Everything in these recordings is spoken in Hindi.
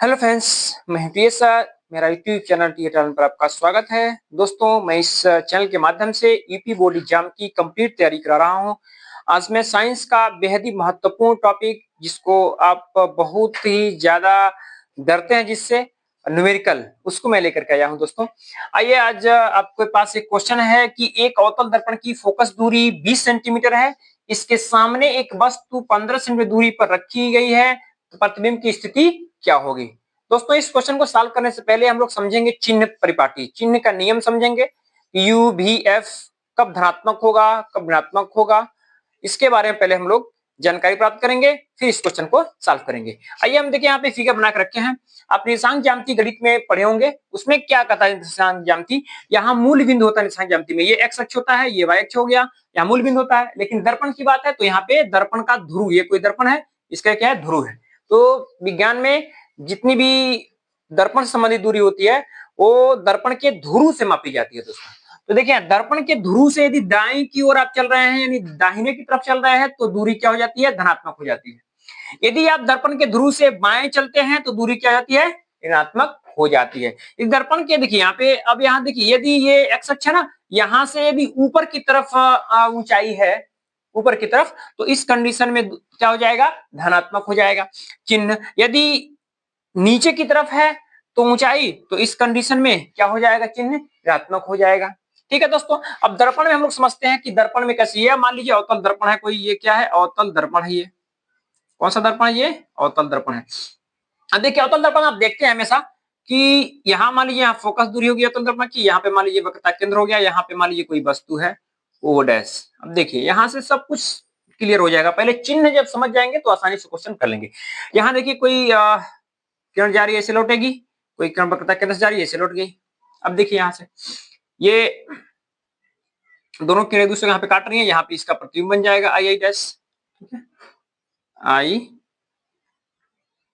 हेलो फ्रेंड्स, मैं टीएस सर। मेरा यूट्यूब चैनल टी टैलेंट पर आपका स्वागत है। दोस्तों, मैं इस चैनल के माध्यम से यूपी बोर्ड एग्जाम की कंप्लीट तैयारी करा रहा हूं। आज मैं साइंस का बेहद ही महत्वपूर्ण टॉपिक, जिसको आप बहुत ही ज्यादा डरते हैं, जिससे न्यूमेरिकल, उसको मैं लेकर के आया हूं। दोस्तों, आइए, आज आपके पास एक क्वेश्चन है कि एक अवतल दर्पण की फोकस दूरी 20 सेंटीमीटर है। इसके सामने एक वस्तु 15 सेंटीमीटर दूरी पर रखी गई है, तो प्रतिबिंब की स्थिति क्या होगी। दोस्तों, इस क्वेश्चन को सॉल्व करने से पहले हम लोग समझेंगे चिन्ह परिपाटी, चिन्ह का नियम समझेंगे। यू भी एफ कब धनात्मक होगा, कब ऋणात्मक होगा, इसके बारे में पहले हम लोग जानकारी प्राप्त करेंगे, फिर इस क्वेश्चन को सॉल्व करेंगे। आइए हम देखिए, यहाँ पे फिगर बना के रखे हैं। आप निर्देशांक ज्यामिति गणित में पढ़े होंगे, उसमें क्या कहता है निर्देशांक ज्यामिति। यहाँ मूल बिंदु होता है निर्देशांक ज्यामिति में, ये एक्स अक्ष होता है, ये वाई अक्ष हो गया, यहाँ मूल बिंदु होता है। लेकिन दर्पण की बात है तो यहाँ पे दर्पण का ध्रुव, ये कोई दर्पण है, इसका क्या है, ध्रुव है। तो विज्ञान में जितनी भी दर्पण से संबंधित दूरी होती है, वो दर्पण के ध्रुव से मापी जाती है। दोस्तों, तो देखिए, दर्पण के ध्रुव से यदि दाएं की ओर आप चल रहे हैं, यानी दाहिने की तरफ चल रहे हैं, तो दूरी क्या हो जाती है, धनात्मक हो जाती है। यदि आप दर्पण के ध्रुव से बाएं चलते हैं तो दूरी क्या हो जाती है, ऋणात्मक हो जाती है। इस दर्पण के देखिए यहाँ पे, अब यहाँ देखिए, यदि ये एक्स अक्ष है ना, यहाँ से यदि ऊपर की तरफ ऊंचाई है, ऊपर की तरफ, तो इस कंडीशन में क्या हो जाएगा, धनात्मक हो जाएगा चिन्ह। यदि नीचे की तरफ है तो ऊंचाई, तो इस कंडीशन में क्या हो जाएगा, चिन्ह ऋणात्मक हो जाएगा। ठीक है दोस्तों, अब दर्पण में हम लोग समझते हैं कि दर्पण में कैसी है। मान लीजिए अवतल दर्पण है कोई, ये क्या है, अवतल दर्पण है। ये कौन सा दर्पण है, ये अवतल दर्पण है। अब देखिए, अवतल दर्पण आप देखते हैं हमेशा कि यहाँ मान लीजिए, यहाँ फोकस दूरी होगी अवतल दर्पण की, यहाँ पे मान लीजिए वक्रता केंद्र हो गया, यहाँ पे मान लीजिए कोई वस्तु है ओ डैश। अब देखिए, यहाँ से सब कुछ क्लियर हो जाएगा। पहले चिन्ह जब समझ जाएंगे तो आसानी से क्वेश्चन कर लेंगे। यहाँ देखिए, कोई किरण जा रही है, ऐसे लौटेगी, कोई किरण वक्रता केंद्र से जा रही है, ऐसे लौट गई। अब देखिए, यहाँ से ये दोनों किरण एक दूसरे को यहाँ पे काट रही है, यहाँ पे इसका प्रतिबिंब बन जाएगा आई आई डैश। ठीक है,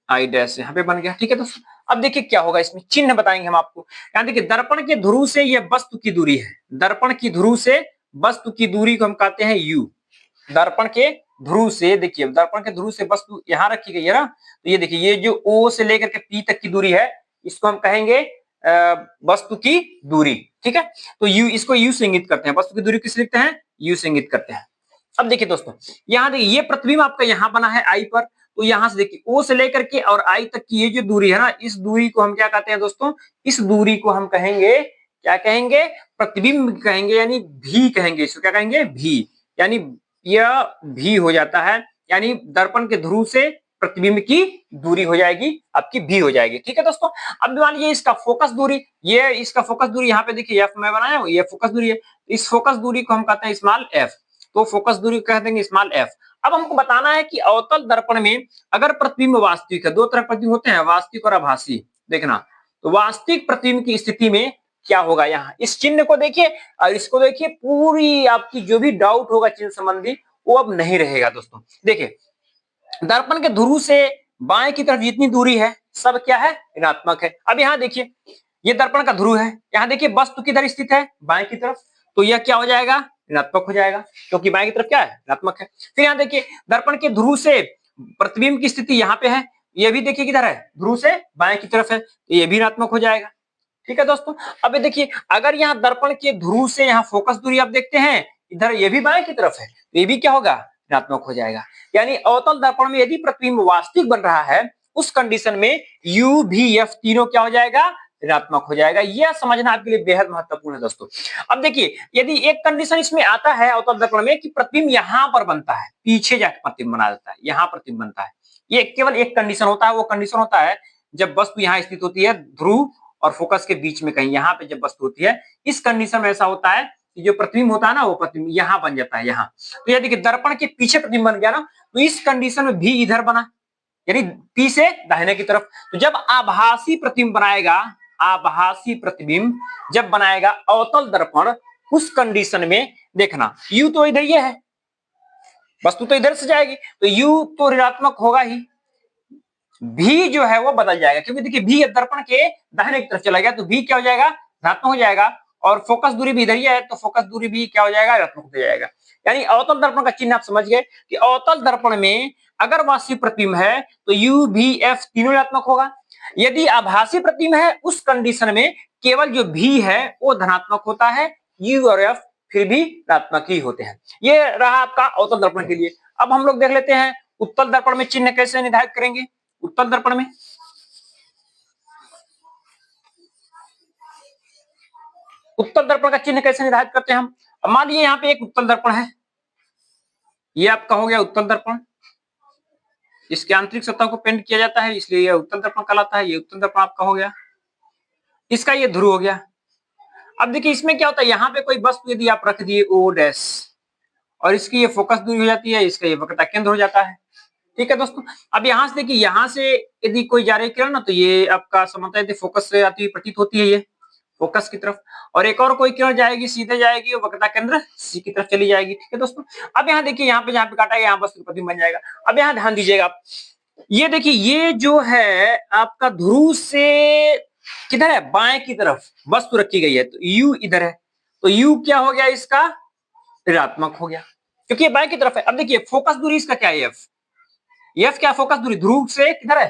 आई डैश यहाँ पे बन गया। ठीक है दोस्तों, अब देखिए क्या होगा, इसमें चिन्ह बताएंगे हम आपको। यहाँ देखिए, दर्पण के ध्रुव से यह वस्तु की दूरी है। दर्पण की ध्रुव से वस्तु की दूरी को हम कहते हैं यू। दर्पण के ध्रुव से, देखिए, दर्पण के ध्रुव से वस्तु यहाँ रखी गई है ना, तो ये देखिए, ये जो ओ से लेकर के पी तक की दूरी है, इसको हम कहेंगे वस्तु की दूरी। ठीक है, तो यू, इसको यू से इंगित करते हैं। वस्तु की दूरी किस लिखते हैं, यू से इंगित करते हैं। अब देखिए दोस्तों, यहाँ देखिए, ये प्रतिबिंब आपका यहाँ बना है आई पर, तो यहां से देखिए, ओ से लेकर के और आई तक की ये जो दूरी है ना, इस दूरी को हम क्या कहते हैं दोस्तों, इस दूरी को हम कहेंगे, क्या कहेंगे, प्रतिबिंब कहेंगे, यानी भी कहेंगे। इसको क्या कहेंगे, भी, यानी यह भी हो जाता है, यानी दर्पण के ध्रुव से प्रतिबिंब की दूरी हो जाएगी, आपकी भी हो जाएगी। ठीक है दोस्तों, अब मान लीजिए इसका फोकस दूरी, ये इसका फोकस दूरी यहाँ पे देखिए एफ में बनाया हूं, ये फोकस दूरी है। इस फोकस दूरी को हम कहते हैं स्मॉल एफ, तो फोकस दूरी कह देंगे स्मॉल एफ। अब हमको बताना है कि अवतल दर्पण में अगर प्रतिबिंब वास्तविक है, दो तरह प्रतिबिंब होते हैं, वास्तविक और आभासी। देखना, तो वास्तविक प्रतिबिंब की स्थिति में क्या होगा, यहाँ इस चिन्ह को देखिए और इसको देखिए, पूरी आपकी जो भी डाउट होगा चिन्ह संबंधी, वो अब नहीं रहेगा। दोस्तों देखिए, दर्पण के ध्रुव से बाएं की तरफ जितनी दूरी है, सब क्या है, ऋणात्मक है। अब यहाँ देखिए, ये दर्पण का ध्रुव है, यहाँ देखिए वस्तु किधर स्थित है, बाएं की तरफ, तो यह क्या हो जाएगा, ऋणात्मक हो जाएगा, क्योंकि बाएं की तरफ क्या है, ऋणात्मक है। फिर यहाँ देखिए, दर्पण के ध्रुव से प्रतिबिंब की स्थिति यहाँ पे है, ये भी देखिए किधर है, ध्रुव से बाएं की तरफ है, तो ये भी ऋणात्मक हो जाएगा। ठीक है दोस्तों, अब ये देखिए, अगर यहाँ दर्पण के ध्रुव से यहाँ फोकस दूरी आप देखते हैं, इधर ये भी बाएं की तरफ है, तो ये भी क्या होगा, ऋणात्मक हो जाएगा। यानी अवतल दर्पण में यदि प्रतिबिंब वास्तविक बन रहा है, उस कंडीशन में यू भी एफ तीनों क्या हो जाएगा, ऋणात्मक हो जाएगा। यह समझना आपके लिए बेहद महत्वपूर्ण है दोस्तों। अब देखिए, यदि एक कंडीशन इसमें आता है अवतल दर्पण में कि प्रतिबिंब यहां पर बनता है, पीछे जाकर प्रतिबिंब बना देता है, यहां प्रतिबिंब बनता है, ये केवल एक कंडीशन होता है। वो कंडीशन होता है जब वस्तु यहाँ स्थित होती है, ध्रुव और फोकस के बीच में कहीं यहाँ पे जब वस्तु होती है, इस कंडीशन में ऐसा होता है कि जो प्रतिबिंब होता है ना, वो प्रतिबिंब यहाँ बन जाता है, यहाँ। तो यह देखिए, दर्पण के पीछे प्रतिबिंब बन गया ना, तो इस कंडीशन में भी इधर बना, यानी पी से दाहिने की तरफ। तो जब आभासी प्रतिबिंब बनाएगा, आभासी प्रतिबिंब जब बनाएगा अवतल दर्पण, उस कंडीशन में देखना, यू तो इधर ये है, वस्तु तो इधर से जाएगी, तो यू तो ऋणात्मक होगा ही, भी जो है वो बदल जाएगा, क्योंकि देखिए भी दर्पण के दाहिने की तरफ चला गया, तो भी क्या हो जाएगा, ऋणात्मक हो जाएगा। और फोकस दूरी भी इधर ही है, तो फोकस दूरी भी क्या हो जाएगा, ऋणात्मक हो जाएगा। यानी अवतल दर्पण का चिन्ह आप समझ गए कि अवतल दर्पण में अगर वास्तविक प्रतिबिंब है तो यू भी एफ तीनों ऋणात्मक होगा। यदि आभासी प्रतिबिंब है उस कंडीशन में केवल जो भी है वो धनात्मक होता है, यू और एफ फिर भी ऋणात्मक ही होते हैं। ये रहा आपका अवतल दर्पण के लिए। अब हम लोग देख लेते हैं उत्तल दर्पण में चिन्ह कैसे निर्धारित करेंगे। उत्तल दर्पण में उत्तल दर्पण का चिन्ह कैसे निर्धारित करते हैं हम। मान लीजिए यहाँ पे एक उत्तल दर्पण है, ये आपका हो गया उत्तल दर्पण। इसके आंतरिक सतह को पेंट किया जाता है इसलिए यह उत्तल दर्पण कहलाता है। ये उत्तल दर्पण आपका हो गया, इसका ये ध्रुव हो गया। अब देखिए इसमें क्या होता है, यहाँ पे कोई वस्तु यदि आप रख दिए ओ डैश और इसकी ये फोकस दूरी हो जाती है, इसका ये वक्रता केंद्र हो जाता है। ठीक है दोस्तों, अब यहाँ से देखिए, यहाँ से यदि कोई जा रही किरण ना तो ये आपका समझता है फोकस से आती हुई प्रतीत होती है, ये फोकस की तरफ, और एक और कोई किरण जाएगी सीधे जाएगी और वक्रता केंद्र सी की तरफ चली जाएगी। ठीक है दोस्तों, अब यहाँ देखिए यहाँ पे जहाँ पे काटा है यहाँ वस्तु प्रतिबिंब बन जाएगा। अब यहाँ ध्यान दीजिएगा आप, ये देखिए ये जो है आपका ध्रुव से किधर है, बाएं की तरफ वस्तु रखी गई है, तो यू इधर है, तो यू क्या हो गया, इसका ऋणात्मक हो गया क्योंकि ये बाएं की तरफ है। अब देखिए फोकस दूरी इसका क्या है, एफ। एफ क्या फोकस दूरी ध्रुव से किधर है,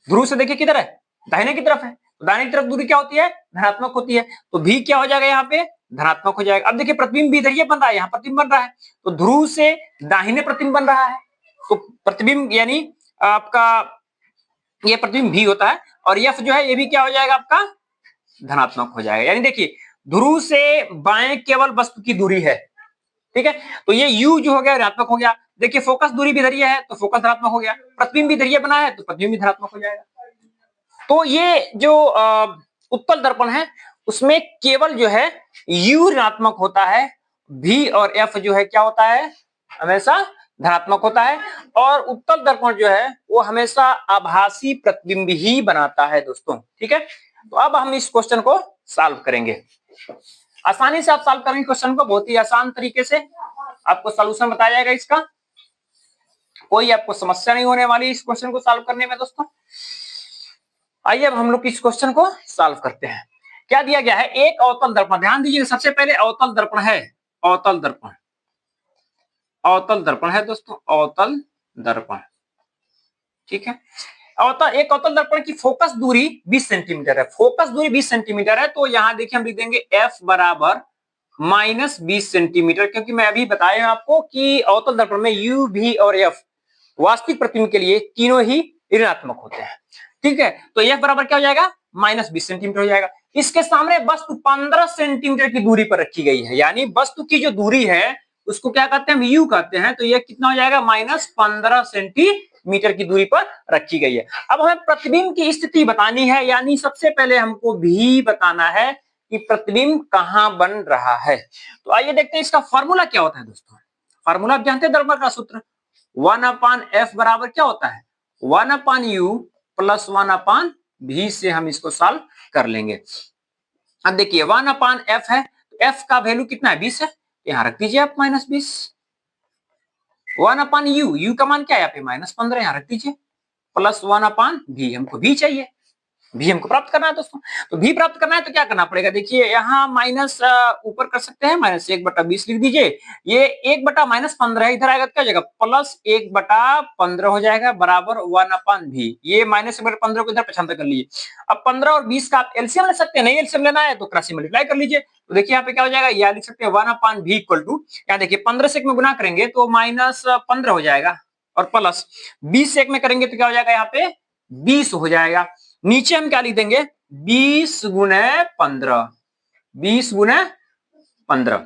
ध्रुव से देखिए किधर है, दाहिने की तरफ है, तो दाहिने की तरफ दूरी क्या होती है, धनात्मक होती है, तो भी क्या हो जाएगा यहाँ पे, धनात्मक हो जाएगा। अब देखिए प्रतिबिंब भी इधर ही बन रहा है, यहाँ प्रतिबिंब बन रहा है, तो ध्रुव से दाहिने प्रतिबिंब बन रहा है, तो प्रतिबिंब यानी आपका ये प्रतिबिंब भी होता है, और एफ जो है ये भी क्या हो जाएगा आपका, धनात्मक हो जाएगा। यानी देखिए ध्रुव से बाएं केवल वस्तु की दूरी है, ठीक है, तो ये u जो हो गया ऋणात्मक हो गया। देखिए फोकस दूरी भी धैर्य है तो फोकस धनात्मक हो गया, प्रतिबिंब भी धैर्य बना है तो प्रतिबिंब भी धनात्मक हो जाएगा। तो ये जो उत्तल दर्पण है उसमें केवल जो है u ऋणात्मक होता है, v और f जो है क्या होता है, हमेशा धनात्मक होता है, और उत्तल दर्पण जो है वो हमेशा आभासी प्रतिबिंब ही बनाता है दोस्तों। ठीक है, तो अब हम इस क्वेश्चन को सॉल्व करेंगे। आसानी से आप सॉल्व करेंगे क्वेश्चन को, बहुत ही आसान तरीके से आपको सॉल्यूशन बताया जाएगा इसका, कोई आपको समस्या नहीं होने वाली इस क्वेश्चन को सॉल्व करने में दोस्तों। आइए अब हम लोग इस क्वेश्चन को सॉल्व करते हैं। क्या दिया गया है, एक अवतल दर्पण, ध्यान दीजिए सबसे पहले अवतल दर्पण है, अवतल दर्पण, अवतल दर्पण है दोस्तों, अवतल दर्पण। ठीक है, अवतल, एक अवतल दर्पण की फोकस दूरी 20 सेंटीमीटर है, फोकस दूरी 20 सेंटीमीटर है, तो यहां देखिए हम लिख देंगे f बराबर -20 सेंटीमीटर, क्योंकि मैं अभी बताया आपको कि अवतल दर्पण में u, v और f वास्तविक प्रतिबिंब के लिए तीनों ही ऋणात्मक होते हैं। ठीक है, तो f बराबर क्या हो जाएगा, -20 सेंटीमीटर हो जाएगा। इसके सामने वस्तु 15 सेंटीमीटर की दूरी पर रखी गई है, यानी वस्तु की जो दूरी है उसको क्या कहते हैं, u कहते हैं, तो यह कितना हो जाएगा, -15 सेंटीमीटर की दूरी पर रखी गई है। अब हमें प्रतिबिंब की स्थिति बतानी है, यानी सबसे पहले हमको भी बताना है कि प्रतिबिंब कहां बन रहा है। तो आइए देखते हैं इसका फॉर्मूला क्या होता है दोस्तों। फॉर्मूला आप जानते हैं दर्पण का सूत्र, 1/f बराबर क्या होता है, 1/u प्लस 1/v से हम इसको सॉल्व कर लेंगे। अब देखिए 1/f है, तो f का वैल्यू कितना है, 20 है, यहां रख दीजिए आप -20। 1/u, u का मान क्या है यहाँ पे, -15, यहां रख दीजिए, प्लस 1/v, हमको v चाहिए, भी हमको प्राप्त करना है दोस्तों। तो भी प्राप्त करना है तो क्या करना पड़ेगा, देखिए यहाँ माइनस ऊपर कर सकते हैं, -1/20 लिख दीजिए, ये 1/-15 है, इधर आएगा तो क्या हो जाएगा, प्लस 1/15 हो जाएगा, बराबर 1/v, ये -1/15 को इधर पछाड़ कर लीजिए। अब 15 और 20 का आप एलसीएम ले सकते हैं, नहीं एलसीएम लेना है तो क्रॉस मल्टीप्लाई कर लीजिए। तो देखिए यहाँ पे क्या हो जाएगा, यह लिख सकते हैं 1/v इक्वल टू, यहाँ देखिए 15 से 1 में गुना करेंगे तो -15 हो जाएगा, और प्लस 20 से 1 में करेंगे तो क्या हो जाएगा, यहाँ पे 20 हो जाएगा। नीचे हम क्या लिख देंगे, 20 गुणे 15, 20 गुणे 15।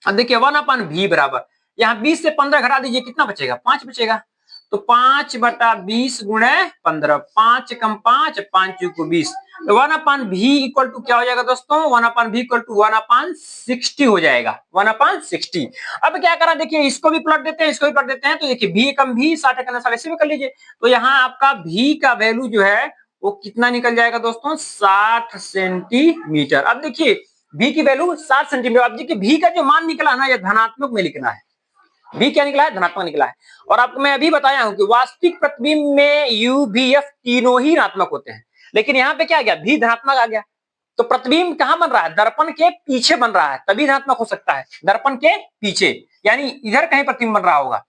अब देखिए 1/v बराबर, यहाँ 20 से 15 घटा दीजिए, कितना बचेगा, 5 बचेगा, तो 5/20 गुणे 15, 5 कम 5, 5 को 20, तो 1/v इक्वल टू क्या हो जाएगा दोस्तों, 1/v इक्वल टू 1/60 हो जाएगा, 1/60। अब क्या करा, देखिए इसको भी प्लट देते हैं, इसको भी प्लट देते हैं, तो देखिए v कम v 60 करना 60 में कर लीजिए, तो यहाँ आपका v का वैल्यू जो है वो कितना निकल जाएगा दोस्तों, 60 सेंटीमीटर। अब देखिए v की वैल्यू 60 सेंटीमीटर, अब देखिए v का जो मान निकला ना, ये धनात्मक में लिखना है, v क्या निकला है, धनात्मक निकला है। और आपको मैं अभी बताया हूं कि वास्तविक प्रतिबिंब में u, v, f तीनों ही ऋणात्मक होते हैं, लेकिन यहाँ पे क्या आ गया, v धनात्मक आ गया, तो प्रतिबिंब कहां बन रहा है, दर्पण के पीछे बन रहा है, तभी धनात्मक हो सकता है, दर्पण के पीछे, यानी इधर कहीं प्रतिबिंब बन रहा होगा।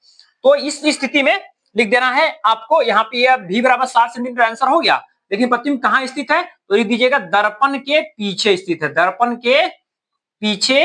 तो इस स्थिति में लिख देना है आपको। यहाँ पे यह v बराबर 60 सेंटीमीटर आंसर हो गया। लेकिन प्रतिबिंब कहाँ स्थित है, तो लिख दीजिएगा दर्पण के पीछे स्थित है, दर्पण के पीछे